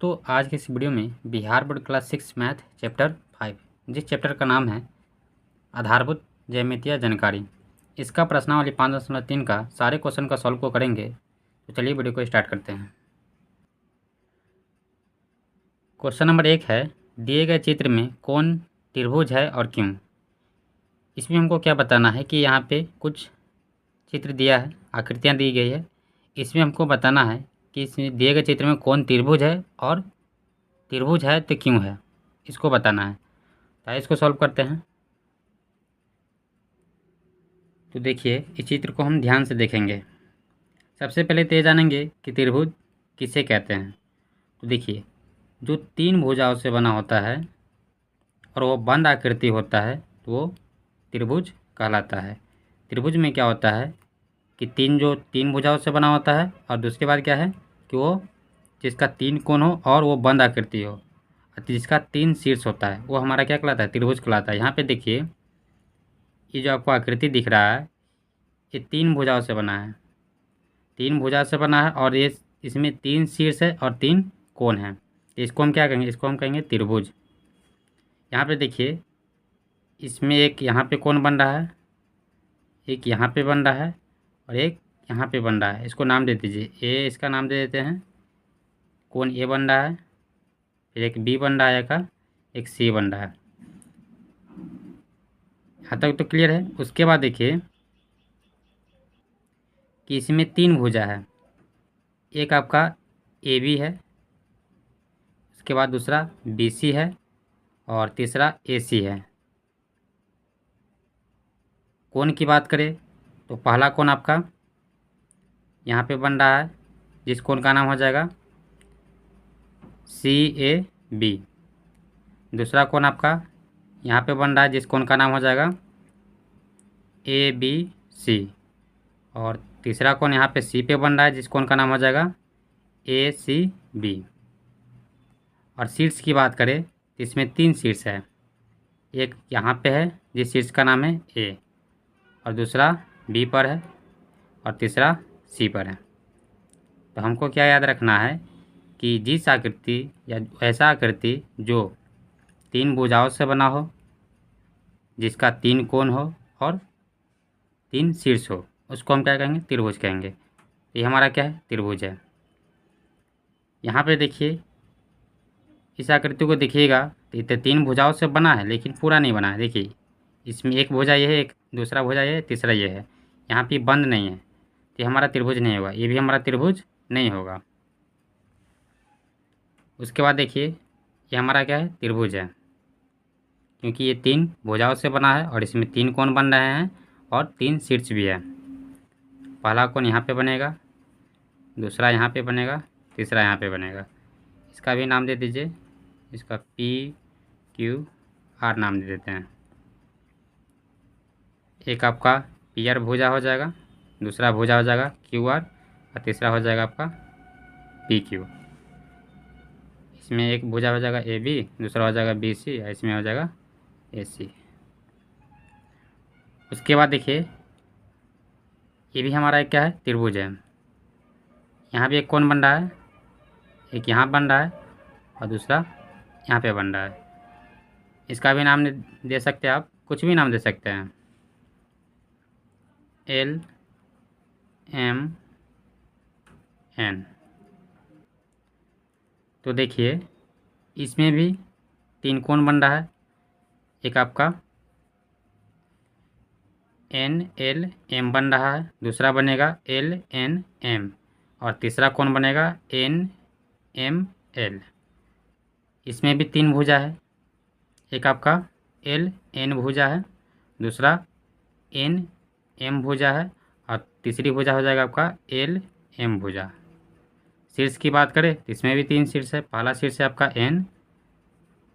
दोस्तों आज की इस वीडियो में Bihar board class 6 math chapter 5 जिस चैप्टर का नाम है आधारभूत ज्यामितीय जानकारी, इसका प्रश्नावली 5.3 का सारे क्वेश्चन का सॉल्व को करेंगे। तो चलिए वीडियो को स्टार्ट करते हैं। क्वेश्चन नंबर 1 है, दिए गए चित्र में कौन त्रिभुज है और क्यों। इसमें हमको क्या बताना है कि यहाँ पे कुछ चित्र दिया है, आकृतियाँ दी गई है। इसमें हमको बताना है कि इसमें दिए गए चित्र में कौन त्रिभुज है और त्रिभुज है तो क्यों है, इसको बताना है। तो इसको सॉल्व करते हैं। तो देखिए इस चित्र को हम ध्यान से देखेंगे। सबसे पहले तो ये जानेंगे कि त्रिभुज किसे कहते हैं। तो देखिए जो 3 भुजाओं से बना होता है और वो बंद आकृति होता है तो वो त्रिभुज कहलाता है। त्रिभुज में क्या होता है कि 3 भुजाओं से बना होता है और दूसरी बात क्या है कि वो जिसका 3 कोण हो और वो बंद आकृति हो, जिसका 3 शीर्ष होता है वो हमारा क्या कहलाता है, त्रिभुज कहलाता है। यहाँ पे देखिए ये जो आपको आकृति दिख रहा है ये 3 भुजाओं से बना है, 3 भुजा से बना है और ये इसमें 3 शीर्ष है और 3 कोण है। इसको हम क्या कहेंगे, इसको हम कहेंगे त्रिभुज। यहाँ पे देखिए इसमें एक यहाँ पे कोण बन रहा है, एक यहाँ पे बन रहा है और एक यहाँ पे बन रहा है। इसको नाम दे दीजिए ए, इसका नाम दे देते हैं। कोण ए बन रहा है, फिर एक बी बन रहा है, एक सी बन रहा है। यहाँ तक तो क्लियर है। उसके बाद देखिए कि इसमें 3 भुजा है, एक आपका ए बी है, उसके बाद दूसरा बी सी है और तीसरा ए सी है। कोण की बात करें तो पहला कोण आपका यहाँ पे बन रहा है जिस कोण का नाम हो जाएगा सी ए बी। दूसरा कोण आपका यहाँ पे बन रहा है जिस कोण का नाम हो जाएगा ए बी सी। और तीसरा कोण यहाँ पे सी पे बन रहा है जिस कोण का नाम हो जाएगा ए सी बी। और शीर्ष की बात करें तो इसमें 3 शीर्ष है, एक यहाँ पे है जिस शीर्ष का नाम है ए, और दूसरा बी पर है और तीसरा सी पर है। तो हमको क्या याद रखना है कि जिस आकृति या ऐसा आकृति जो 3 भुजाओं से बना हो, जिसका 3 कोण हो और 3 शीर्ष हो, उसको हम क्या कहेंगे, त्रिभुज कहेंगे। ये हमारा क्या है, त्रिभुज है। यहाँ पे देखिए इस आकृति को देखिएगा तो ये 3 भुजाओं से बना है लेकिन पूरा नहीं बना है। देखिए इसमें एक भुजा ये है, एक दूसरा भुजा ये है, तीसरा ये है, यहाँ पे बंद नहीं है तो ये हमारा त्रिभुज नहीं होगा, ये भी हमारा त्रिभुज नहीं होगा। उसके बाद देखिए ये हमारा क्या है, त्रिभुज है, क्योंकि ये 3 भुजाओं से बना है और इसमें 3 कोण बन रहे हैं और 3 शीर्ष भी है। पहला कोण यहाँ पे बनेगा, दूसरा यहाँ पे बनेगा, तीसरा यहाँ पे बनेगा। इसका भी नाम दे दीजिए, इसका पी क्यू आर नाम दे देते हैं। एक आपका पी आर भुजा हो जाएगा, दूसरा भुजा हो जाएगा क्यू आर और तीसरा हो जाएगा आपका पी क्यू। इसमें एक भुजा हो जाएगा ए बी, दूसरा हो जाएगा बी सी और इसमें हो जाएगा ए सी। उसके बाद देखिए ये भी हमारा एक क्या है, त्रिभुज है। यहाँ भी एक कोण बन रहा है, एक यहाँ बन रहा है और दूसरा यहाँ पे बन रहा है। इसका भी नाम दे सकते हैं आप, कुछ भी नाम दे सकते हैं, एल एम एन। तो देखिए इसमें भी 3 कोण बन रहा है, एक आपका एन एल एम बन रहा है, दूसरा बनेगा एल एन एम और तीसरा कोण बनेगा एन एम एल। इसमें भी 3 भुजा है, एक आपका एल एन भुजा है, दूसरा एन एम भुजा है और तीसरी भुजा हो जाएगा आपका एल एम भुजा। शीर्ष की बात करें तो इसमें भी 3 शीर्ष है, पहला शीर्ष है आपका एन,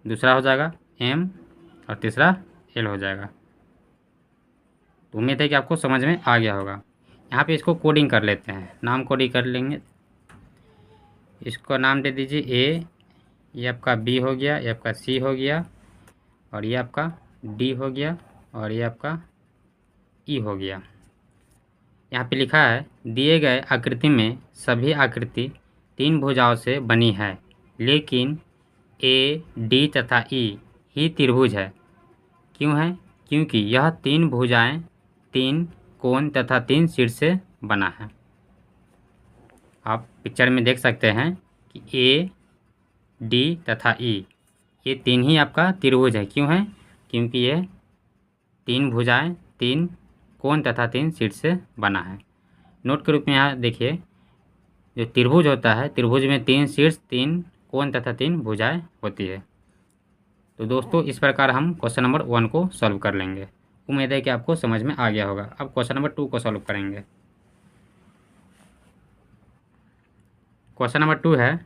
दूसरा हो जाएगा एम और तीसरा एल हो जाएगा। तो उम्मीद है कि आपको समझ में आ गया होगा। यहाँ पे इसको कोडिंग कर लेते हैं, नाम कोडिंग कर लेंगे। इसको नाम दे दीजिए ए, ये आपका बी हो गया, ये आपका सी हो गया और ये आपका डी हो गया और ये आपका ई हो गया। यहाँ पे लिखा है दिए गए आकृति में सभी आकृति 3 भुजाओं से बनी है, लेकिन ए, डी तथा ई ही त्रिभुज है। क्यों है? क्योंकि यह 3 भुजाएं 3 कोण तथा 3 शीर्ष से बना है। आप पिक्चर में देख सकते हैं कि ए, डी तथा ई ये 3 ही आपका त्रिभुज है। क्यों है? क्योंकि ये 3 भुजाएं 3 कोण तथा 3 शीर्ष से बना है। नोट के रूप में यहाँ देखिए, जो त्रिभुज होता है, त्रिभुज में 3 शीर्ष 3 कोण तथा 3 भुजाएं होती है। तो दोस्तों, इस प्रकार हम क्वेश्चन नंबर 1 को सॉल्व कर लेंगे। उम्मीद है कि आपको समझ में आ गया होगा। अब क्वेश्चन नंबर 2 को सॉल्व करेंगे। क्वेश्चन नंबर 2 है,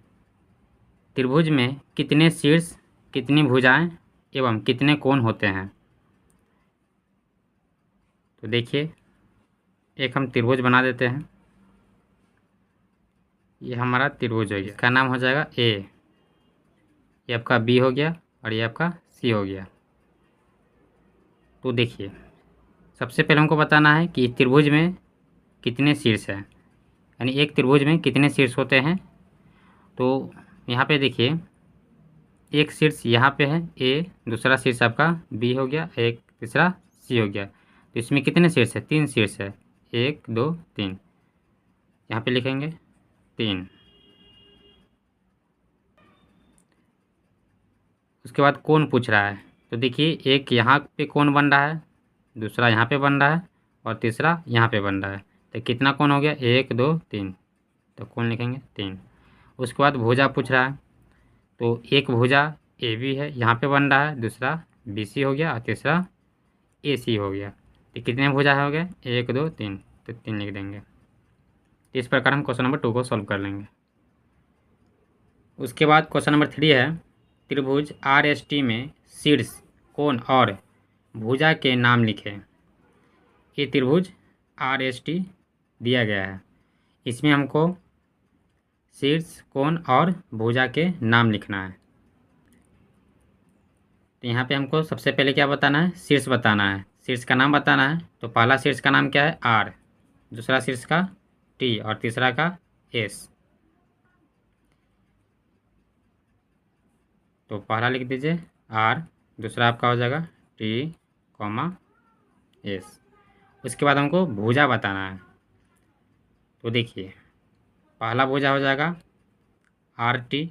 त्रिभुज में कितने शीर्ष, कितनी भुजाएं एवं कितने कोण होते हैं। तो देखिए, एक हम त्रिभुज बना देते हैं। ये हमारा त्रिभुज हो गया, इसका नाम हो जाएगा ए, ये आपका बी हो गया और ये आपका सी हो गया। तो देखिए, सबसे पहले हमको बताना है कि त्रिभुज में कितने शीर्ष हैं, यानी एक त्रिभुज में कितने शीर्ष होते हैं। तो यहाँ पे देखिए, एक शीर्ष यहाँ पे है ए, दूसरा शीर्ष आपका बी हो गया, एक तीसरा सी हो गया। तो इसमें कितने शीर्ष है? 3 शीर्ष है, 1 2 3। यहाँ पे लिखेंगे 3। उसके बाद कोण पूछ रहा है। तो देखिए, एक यहाँ पे कोण बन रहा है, दूसरा यहाँ पे बन रहा है और तीसरा यहाँ पे बन रहा है। तो कितना कोण हो गया? 1 2 3। तो कोण लिखेंगे 3। उसके बाद भुजा पूछ रहा है। तो एक भुजा ए बी है, यहाँ पे बन रहा है, दूसरा बी सी हो गया और तीसरा ए सी हो गया। तो कितने भुजा हो गए? 1 2 3। तो 3 लिख देंगे। इस प्रकार हम क्वेश्चन नंबर 2 को सॉल्व कर लेंगे। उसके बाद क्वेश्चन नंबर 3 है, त्रिभुज आर एस टी में शीर्ष, कोण और भुजा के नाम लिखें। ये त्रिभुज आर एस टी दिया गया है, इसमें हमको शीर्ष, कोण और भुजा के नाम लिखना है। तो यहाँ पे हमको सबसे पहले क्या बताना है? शीर्ष बताना है, शीर्ष का नाम बताना है। तो पहला शीर्ष का नाम क्या है? आर, दूसरा शीर्ष का टी और तीसरा का एस। तो पहला लिख दीजिए आर, दूसरा आपका हो जाएगा टी कॉमा एस। उसके बाद हमको भुजा बताना है। तो देखिए, पहला भुजा हो जाएगा आर टी,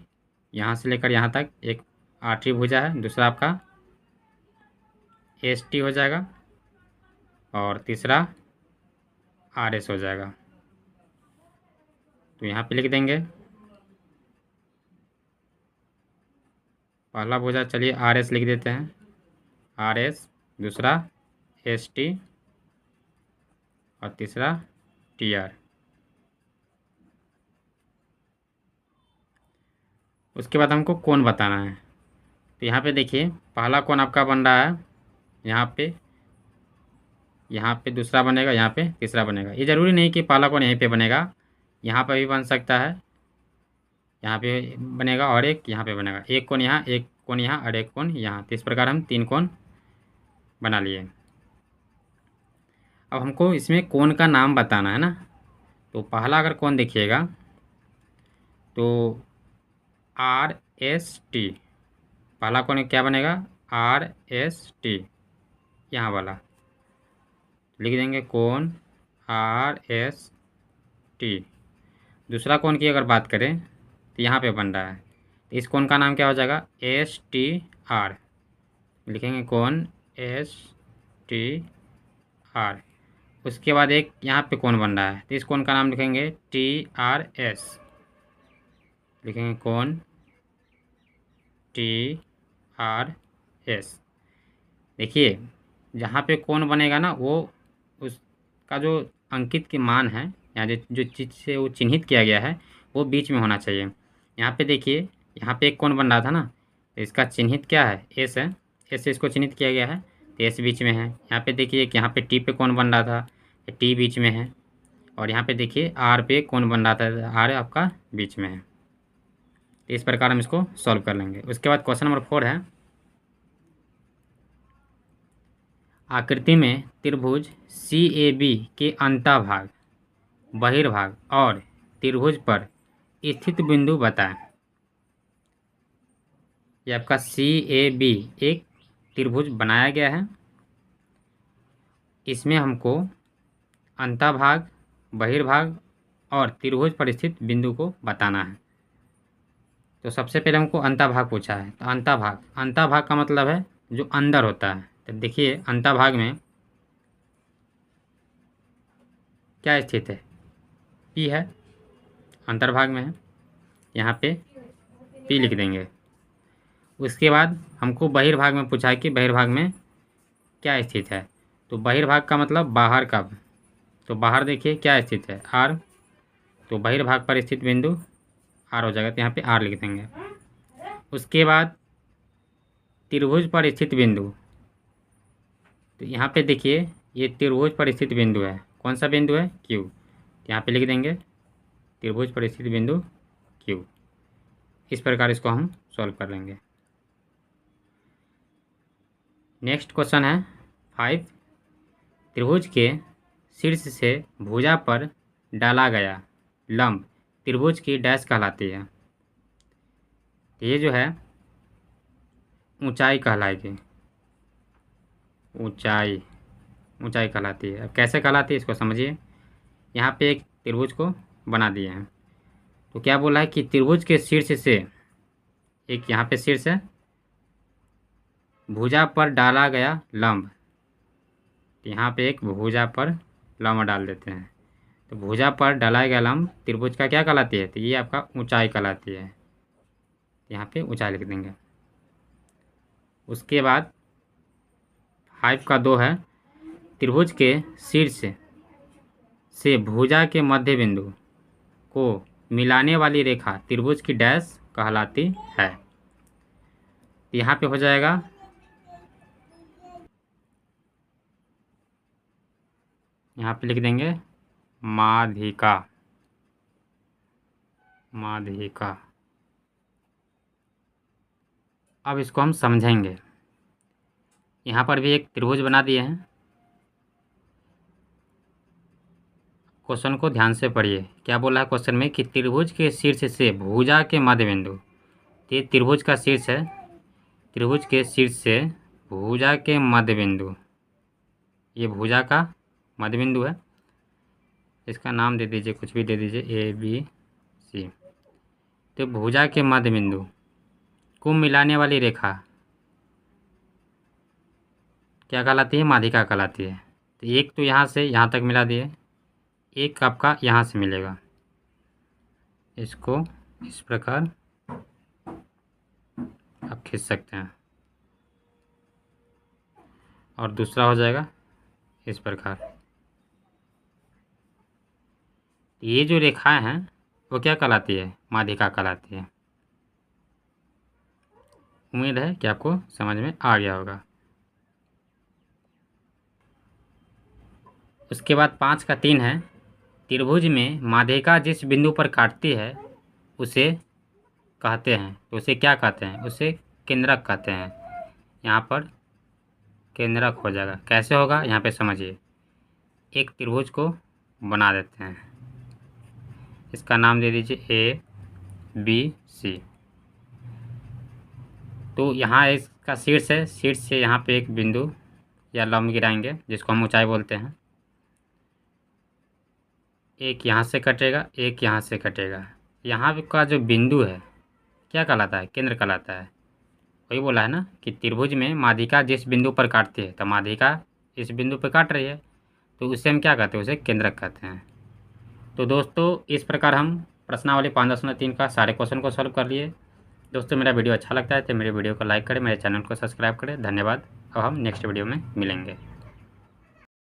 यहाँ से लेकर यहाँ तक एक आर टी भुजा है। दूसरा आपका एस टी हो जाएगा और तीसरा आर एस हो जाएगा। तो यहाँ पे लिख देंगे पहला भुजा, चलिए आर एस लिख देते हैं, आर एस, दूसरा एस टी और तीसरा टी आर। उसके बाद हमको कोण बताना है। तो यहाँ पे देखिए, पहला कोण आपका बन रहा है यहाँ पे दूसरा बनेगा, यहाँ पे तीसरा बनेगा। ये ज़रूरी नहीं कि पहला कोण यहीं पे बनेगा, यहाँ पर भी बन सकता है, यहाँ पे बनेगा और एक यहाँ पे बनेगा। एक कोण यहाँ, एक कोण यहाँ और एक कोण यहाँ। तो इस प्रकार हम 3 कोण बना लिए। अब हमको इसमें कोण का नाम बताना है ना। तो पहला अगर कोण देखिएगा तो आर एस टी, पहला कोण क्या बनेगा? आर एस टी, यहाँ वाला लिख देंगे कोण आर एस टी। दूसरा कोण की अगर बात करें तो यहाँ पे बन रहा है, तो इस कोण का नाम क्या हो जाएगा? एस टी आर, लिखेंगे कोण एस टी आर। उसके बाद एक यहाँ पे कोण बन रहा है, तो इस कोण का नाम लिखेंगे टी आर एस, लिखेंगे कोण टी आर एस। देखिए, जहाँ पे कोण बनेगा ना, वो उसका जो अंकित के मान है या जो चीज़ से वो चिन्हित किया गया है वो बीच में होना चाहिए। यहाँ पे देखिए, यहाँ पे एक कोण बन रहा था ना, तो इसका चिन्हित क्या है? एस है, एस से इसको चिन्हित किया गया है, तो एस बीच में है। यहाँ पे देखिए कि यहाँ पे टी पे कोण बन रहा था, टी बीच में है। और यहाँ पे देखिए आर पे कोण बन रहा था, आर आपका बीच में है। तो इस प्रकार हम इसको सॉल्व कर लेंगे। उसके बाद क्वेश्चन नंबर 4 है, आकृति में त्रिभुज सी ए बी के अंतःभाग, बहिर्भाग और त्रिभुज पर स्थित बिंदु बताएं। ये आपका CAB एक त्रिभुज बनाया गया है। इसमें हमको अंतःभाग, बहिर्भाग और त्रिभुज पर स्थित बिंदु को बताना है। तो सबसे पहले हमको अंतःभाग पूछा है। तो अंतःभाग का मतलब है जो अंदर होता है। तो देखिए अंतःभाग में क्या स्थित है, P है, अंतर्भाग में है, यहाँ पे P लिख देंगे। उसके बाद हमको बहिर्भाग में पूछा है कि बहिर्भाग में क्या स्थित है। तो बहिर्भाग का मतलब बाहर का। तो बाहर देखिए क्या स्थित है, R। तो बहिर्भाग पर स्थित बिंदु R हो जाएगा, तो यहाँ पे R लिख देंगे। उसके बाद त्रिभुज पर स्थित बिंदु, तो यहाँ पे देखिए ये त्रिभुज पर स्थित बिंदु है। कौन सा बिंदु है, Q। यहाँ पे लिख देंगे त्रिभुज पर स्थित बिंदु Q। इस प्रकार इसको हम सॉल्व कर लेंगे। नेक्स्ट क्वेश्चन है 5। त्रिभुज के शीर्ष से भुजा पर डाला गया लंब त्रिभुज की डैश कहलाती है। ये जो है ऊंचाई कहलाएगी, ऊंचाई कहलाती है। अब कैसे कहलाती है इसको समझिए। यहाँ पे एक त्रिभुज को बना दिए हैं। तो क्या बोला है कि त्रिभुज के शीर्ष से, एक यहाँ पे शीर्ष है, भुजा पर डाला गया लंब। यहाँ पे एक भुजा पर लंब डाल देते हैं। तो भुजा पर डाला गया लंब त्रिभुज का क्या कहलाती है, तो ये आपका ऊंचाई कहलाती है। यहाँ पे ऊंचाई लिख देंगे। उसके बाद 5 का 2 है, त्रिभुज के शीर्ष से भुजा के मध्य बिंदु को मिलाने वाली रेखा त्रिभुज की डैश कहलाती है। यहाँ पे हो जाएगा यहाँ पे लिख देंगे माध्यिका। अब इसको हम समझेंगे। यहाँ पर भी एक त्रिभुज बना दिए हैं। क्वेश्चन को ध्यान से पढ़िए। क्या बोला है क्वेश्चन में कि त्रिभुज के शीर्ष से भुजा के मध्य बिंदु, तो ये त्रिभुज का शीर्ष है, त्रिभुज के शीर्ष से भुजा के मध्य बिंदु, ये भुजा का मध्य बिंदु है। इसका नाम दे दीजिए, कुछ भी दे दीजिए, ABC। तो भुजा के मध्य बिंदु को मिलाने वाली रेखा क्या कहलाती है, माध्यिका कहलाती है। तो एक तो यहाँ से यहाँ तक मिला दिए, एक आपका यहाँ से मिलेगा। इसको इस प्रकार आप खींच सकते हैं और दूसरा हो जाएगा इस प्रकार। ये जो रेखाएं हैं वो क्या कहलाती है, माध्यिका कहलाती है। उम्मीद है कि आपको समझ में आ गया होगा। उसके बाद 5 का 3 है, त्रिभुज में माध्यिका जिस बिंदु पर काटती है उसे कहते हैं, तो उसे क्या कहते हैं, उसे केंद्रक कहते हैं। यहाँ पर केंद्रक हो जाएगा। कैसे होगा यहाँ पे समझिए। एक त्रिभुज को बना देते हैं, इसका नाम दे दीजिए ABC। तो यहाँ इसका शीर्ष है, शीर्ष से यहाँ पे एक बिंदु या लंब गिराएंगे जिसको हम ऊंचाई बोलते हैं। एक यहाँ से कटेगा, एक यहाँ से कटेगा। यहाँ का जो बिंदु है क्या कहलाता है, केंद्र कहलाता है। वही बोला है ना कि त्रिभुज में माध्यिका जिस बिंदु पर काटती है, तो माध्यिका इस बिंदु पर काट रही है, तो उसे हम क्या कहते हैं, उसे केंद्रक कहते हैं। तो दोस्तों इस प्रकार हम प्रश्नावली 5.3 का सारे क्वेश्चन को सॉल्व कर लिए। दोस्तों मेरा वीडियो अच्छा लगता है तो मेरे वीडियो को लाइक करें, मेरे चैनल को सब्सक्राइब करें। धन्यवाद। अब हम नेक्स्ट वीडियो में मिलेंगे।